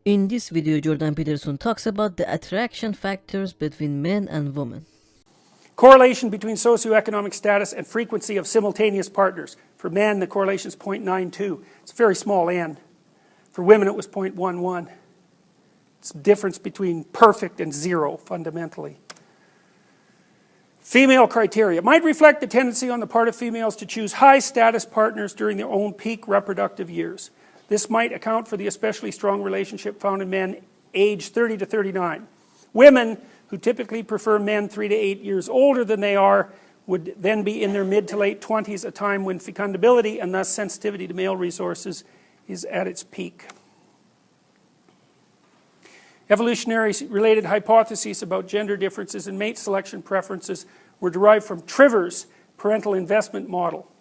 In this video, Jordan Peterson talks about the attraction factors between men and women. Correlation between socioeconomic status and frequency of simultaneous partners. For men, the correlation is 0.92. It's a very small n. For women, it was 0.11. It's the difference between perfect and zero, fundamentally. Female criteria. It might reflect the tendency on the part of females to choose high-status partners during their own peak reproductive years. This might account for the especially strong relationship found in men aged 30 to 39. Women, who typically prefer men 3 to 8 years older than they are, would then be in their mid to late 20s, a time when fecundability and thus sensitivity to male resources is at its peak. Evolutionary related hypotheses about gender differences in mate selection preferences were derived from Trivers' parental investment model,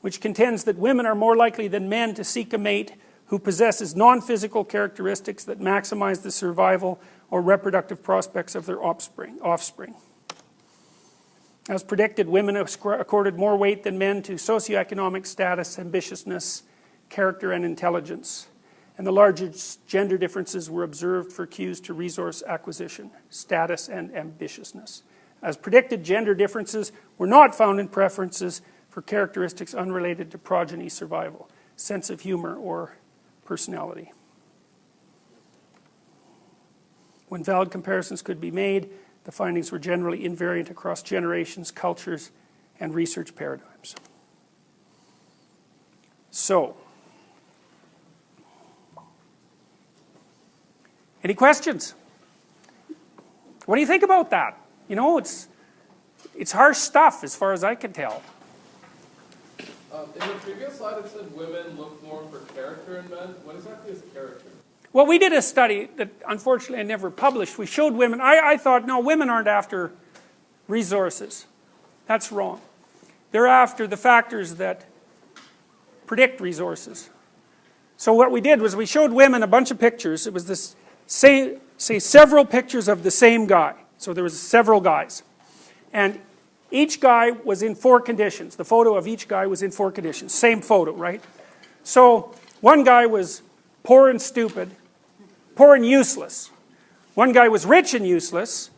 which contends that women are more likely than men to seek a mate who possesses non-physical characteristics that maximize the survival or reproductive prospects of their offspring. As predicted, women accorded more weight than men to socioeconomic status, ambitiousness, character, and intelligence. And the largest gender differences were observed for cues to resource acquisition, status, and ambitiousness. As predicted, gender differences were not found in preferences for characteristics unrelated to progeny survival, sense of humor, or personality. When valid comparisons could be made, the findings were generally invariant across generations, cultures, and research paradigms. So, any questions? What do you think about that? You know, it's harsh stuff as far as I can tell. In the previous slide it said women look more for character in men. What exactly is character? Well, we did a study that unfortunately I never published. We showed women, I thought, no, women aren't after resources. That's wrong. They're after the factors that predict resources. So what we did was we showed women a bunch of pictures. It was this, say several pictures of the same guy. So there was several guys. And each guy was in 4 conditions. The photo of each guy was in 4 conditions. Same photo, right? So one guy was poor and stupid, poor and useless. One guy was rich and useless.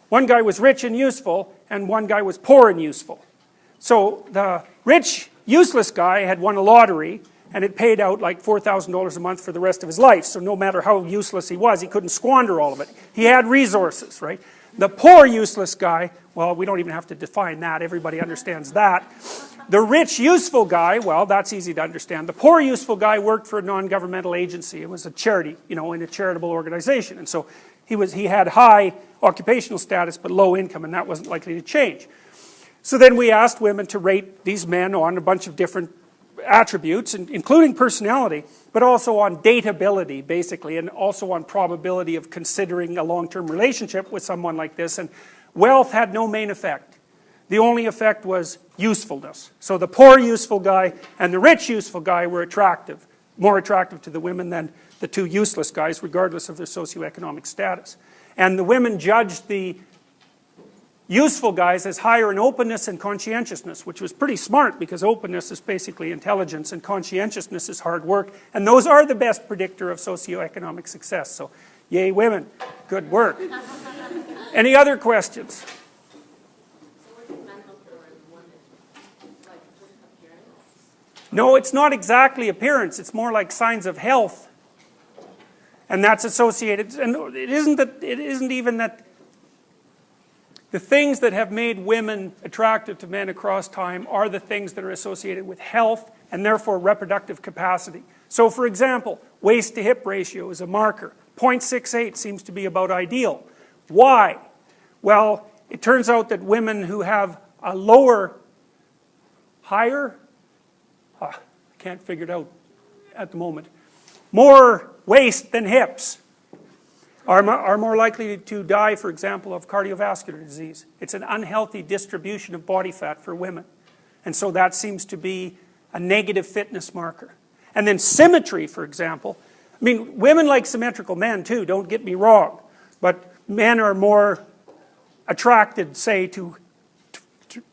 One guy was rich and useful. And one guy was poor and useful. So the rich, useless guy had won a lottery, and it paid out like $4,000 a month for the rest of his life. So no matter how useless he was, he couldn't squander all of it. He had resources, right? The poor, useless guy, well, we don't even have to define that. Everybody understands that. The rich, useful guy, well, that's easy to understand. The poor, useful guy worked for a non-governmental agency. It was a charity, you know, in a charitable organization. And so he had high occupational status but low income, and that wasn't likely to change. So then we asked women to rate these men on a bunch of different attributes, including personality, but also on dateability, basically, and also on probability of considering a long-term relationship with someone like this. And wealth had no main effect. The only effect was usefulness. So the poor useful guy and the rich useful guy were attractive, more attractive to the women than the 2 useless guys, regardless of their socioeconomic status. And the women judged the useful guys as higher in openness and conscientiousness, which was pretty smart because openness is basically intelligence and conscientiousness is hard work, and those are the best predictor of socioeconomic success. So, yay women, good work. Any other questions? So what do men look for in women? Like just appearance? No, it's not exactly appearance, it's more like signs of health. And that's associated, and it isn't even that. The things that have made women attractive to men across time are the things that are associated with health and therefore reproductive capacity. So for example, waist to hip ratio is a marker. 0.68 seems to be about ideal. Why? Well, it turns out that women who have a higher, I can't figure it out at the moment, more waist than hips, are more likely to die, for example, of cardiovascular disease. It's an unhealthy distribution of body fat for women. And so that seems to be a negative fitness marker. And then symmetry, for example. I mean, women like symmetrical men too, don't get me wrong. But men are more attracted, say, to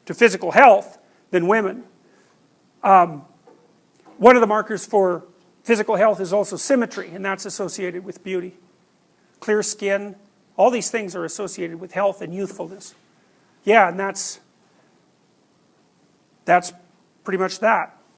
physical health than women. One of the markers for Physical health is also symmetry, and that's associated with beauty. Clear skin, all these things are associated with health and youthfulness. Yeah, and that's pretty much that.